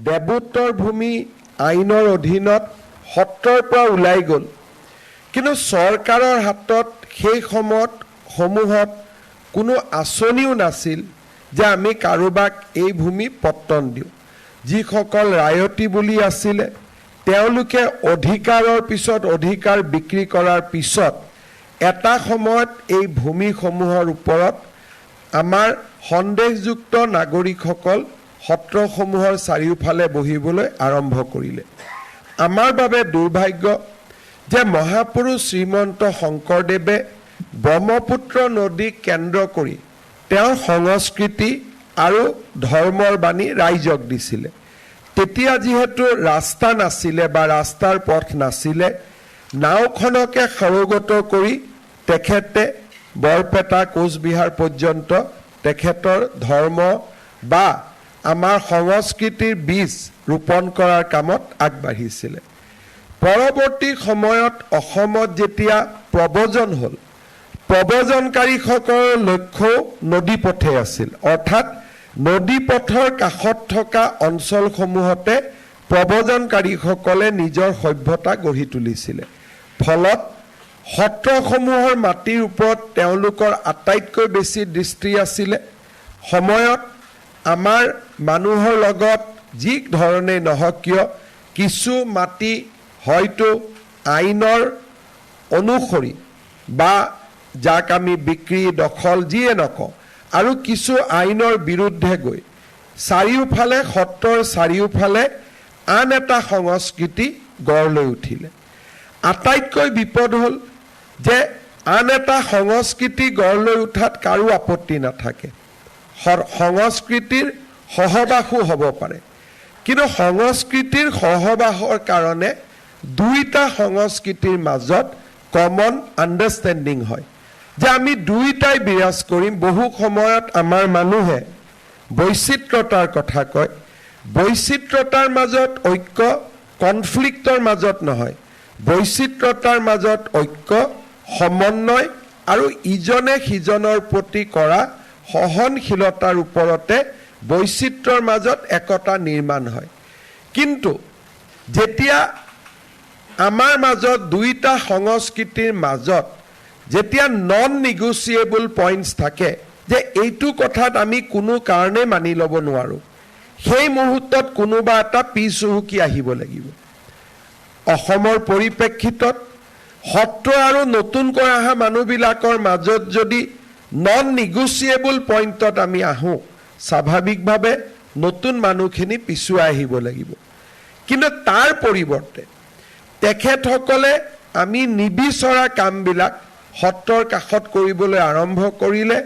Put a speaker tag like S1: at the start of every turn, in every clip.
S1: দেৱোত্তৰ ভূমি আইনৰ অধীনত সত্ৰৰ পৰা ওলাই গ'ল, কিন্তু চৰকাৰৰ হাতত সেই সমূহত কোনো আঁচনিও নাছিল যে আমি কাৰোবাক এই ভূমি পট্টন দিওঁ। যিসকল ৰায়তী বুলি আছিলে তেওঁলোকে অধিকাৰৰ পিছত অধিকাৰ বিক্ৰী কৰাৰ পিছত এটা সময়ত এই ভূমিসমূহৰ ওপৰত আমাৰ সন্দেহযুক্ত নাগৰিকসকল সত্ৰসমূহৰ চাৰিওফালে বহিবলৈ আৰম্ভ কৰিলে। আমাৰ বাবে দুৰ্ভাগ্য যে মহাপুৰুষ শ্ৰীমন্ত শংকৰদেৱে ব্ৰহ্মপুত্ৰ নদীক কেন্দ্ৰ কৰি তেওঁৰ সংস্কৃতি আৰু ধৰ্মৰ বাণী ৰাইজক দিছিলে। তেতিয়া যিহেতু ৰাস্তা নাছিলে বা ৰাস্তাৰ পথ নাছিলে, নাওখনকে সৰগত কৰি তেখেতে বৰপেটা কোচবিহাৰ পৰ্যন্ত তেখেতৰ ধৰ্ম বা আমাৰ সংস্কৃতিৰ বীজ ৰোপণ কৰাৰ কামত আগবাঢ়িছিলে। পৰৱৰ্তী সময়ত অসমত যেতিয়া প্ৰব্ৰজন হ'ল, প্ৰব্ৰজনকাৰীসকলৰ লক্ষ্যও নদীপথে আছিল, অৰ্থাৎ নদীপথৰ কাষত থকা অঞ্চলসমূহতে প্ৰব্ৰজনকাৰীসকলে নিজৰ সভ্যতা গঢ়ি তুলিছিলে। ফলত সত্ৰসমূহৰ মাটিৰ ওপৰত তেওঁলোকৰ আটাইতকৈ বেছি দৃষ্টি আছিলে। সময়ত আমাৰ মানুহৰ লগত যি ধৰণেই নহওক কিয় কিছু মাটি হয়তো আইনৰ অনুসৰি বা যাক আমি বিক্ৰী দখল যিয়ে নকওঁ আৰু কিছু আইনৰ বিৰুদ্ধে গৈ চাৰিওফালে সত্ৰৰ চাৰিওফালে আন এটা সংস্কৃতি গঢ় লৈ উঠিলে। আটাইতকৈ বিপদ হ'ল যে আন এটা সংস্কৃতি গঢ় লৈ উঠাত কাৰো আপত্তি নাথাকে, সংস্কৃতিৰ সহবাসো হ'ব পাৰে, কিন্তু সংস্কৃতিৰ সহবাসৰ কাৰণে দুইটা সংস্কৃতিৰ মাজত কমন আণ্ডাৰষ্টেণ্ডিং হয় যে আমি দুইটাই বিৰাজ কৰিম। বহু সময়ত আমাৰ মানুহে বৈচিত্ৰতাৰ কথা কয়, বৈচিত্ৰতাৰ মাজত ঐক্য কনফ্লিক্টৰ মাজত নহয়, বৈচিত্ৰতাৰ মাজত ঐক্য সমন্বয় আৰু ইজনে সিজনৰ প্ৰতি কৰা সহনশীলতাৰ ওপৰতে বৈচিত্ৰৰ মাজত একতা নিৰ্মাণ হয়। কিন্তু যেতিয়া আমাৰ মাজত দুইটা সংস্কৃতিৰ মাজত যেতিয়া নন নিগচিয়েবল পইণ্টছ থাকে যে এইটো কথাত আমি কোনো কাৰণে মানি ল'ব নোৱাৰোঁ, সেই মুহূৰ্তত কোনোবা এটা পিছ হুহুকি আহিব লাগিব। অসমৰ পৰিপ্ৰেক্ষিতত সত্ৰ আৰু নতুনকৈ অহা মানুহবিলাকৰ মাজত যদি নন নিগচিয়েবল পইণ্টত আমি আহোঁ, স্বাভাৱিকভাৱে নতুন মানুহখিনি পিছুৱাই আহিব লাগিব। কিন্তু তাৰ পৰিৱৰ্তে তেখেতসকলে আমি নিবিচৰা কামবিলাক সত্ৰৰ কাষত কৰিবলৈ আৰম্ভ কৰিলে।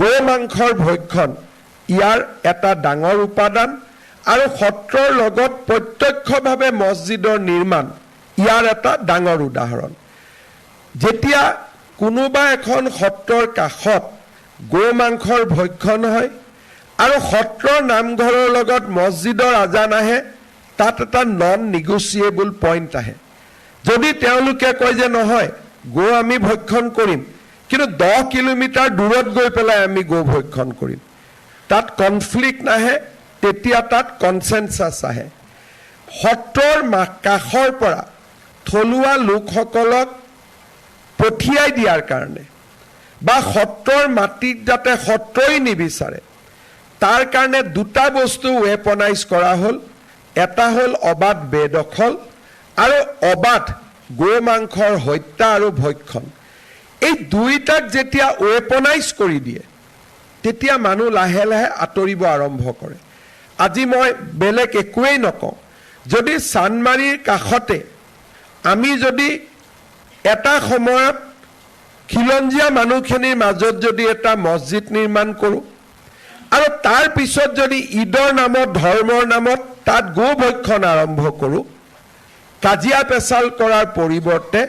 S1: গো মাংসৰ ভক্ষণ ইয়াৰ এটা ডাঙৰ উপাদান আৰু সত্ৰৰ লগত প্ৰত্যক্ষভাৱে মছজিদৰ নিৰ্মাণ ইয়াৰ এটা ডাঙৰ উদাহৰণ। যেতিয়া কোনোবা এখন সত্ৰৰ কাষত গো মাংসৰ ভক্ষণ হয় আৰু সত্ৰৰ নামঘৰৰ লগত মছজিদৰ আজান আহে, তাত এটা নন নিগচিয়েবল পইণ্ট আহে। যদি তেওঁলোকে কয় যে নহয় গো আমি ভক্ষণ কৰিম, কিন্তু 10 কিলোমিটাৰ দূৰত গৈ পেলাই আমি গো ভক্ষণ কৰিম, তাত কনফ্লিক্ট নাহে, তেতিয়া তাত কনচেনচাছ আহে। সত্ৰৰ কাষৰ পৰা থলুৱা লোকসকলক পঠিয়াই দিয়াৰ কাৰণে বা সত্ৰৰ মাটিত যাতে সত্ৰই নিবিচাৰে তাৰ কাৰণে দুটা বস্তু ৱেপনাইজ কৰা হ'ল। এটা হ'ল অবাধ বেদখল আৰু অবাধ গো মাংসৰ হত্যা আৰু ভক্ষণ। এই দুইটাক যেতিয়া ৱেপনাইজ কৰি দিয়ে তেতিয়া মানুহ লাহে লাহে আঁতৰিব আৰম্ভ কৰে। আজি মই বেলেগ একোৱেই নকওঁ, যদি চান্দমাৰীৰ কাষতে আমি যদি এটা সময়ত খিলঞ্জীয়া মানুহখিনিৰ মাজত যদি এটা মছজিদ নিৰ্মাণ কৰোঁ আৰু তাৰ পিছত যদি ঈদৰ নামত ধৰ্মৰ নামত তাত গো ভক্ষণ আৰম্ভ কৰোঁ, কাজিয়া পেচাল কৰাৰ পৰিৱৰ্তে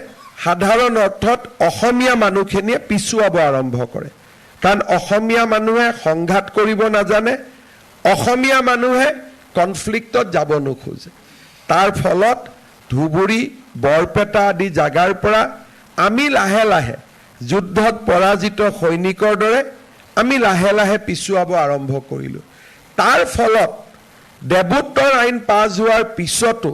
S1: সাধাৰণ অৰ্থত অসমীয়া মানুহখিনিয়ে পিছুৱাব আৰম্ভ কৰে। কাৰণ অসমীয়া মানুহে সংঘাত কৰিব নাজানে, অসমীয়া মানুহে কনফ্লিক্টত যাব নোখোজে। তাৰ ফলত ধুবুৰী বৰপেটা আদি জাগাৰ পৰা আমি লাহে লাহে যুদ্ধত পৰাজিত সৈনিকৰ দৰে আমি লাহে লাহে পিছুৱাব আৰম্ভ কৰিলোঁ। তাৰ ফলত দেৱোত্তৰ আইন পাছ হোৱাৰ পিছতো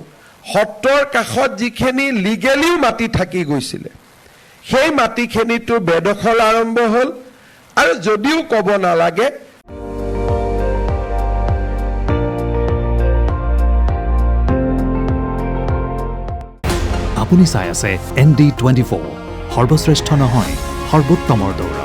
S1: সত্ৰৰ কাষত যিখিনি লিগেলিও মাটি থাকি গৈছিলে, সেই মাটিখিনিতো বেদখল আৰম্ভ হ'ল। আৰু যদিও ক'ব নালাগে,
S2: আপুনি চাই আছে ND24, সৰ্বশ্ৰেষ্ঠ নহয় সৰ্বোত্তমৰ দৌৰ।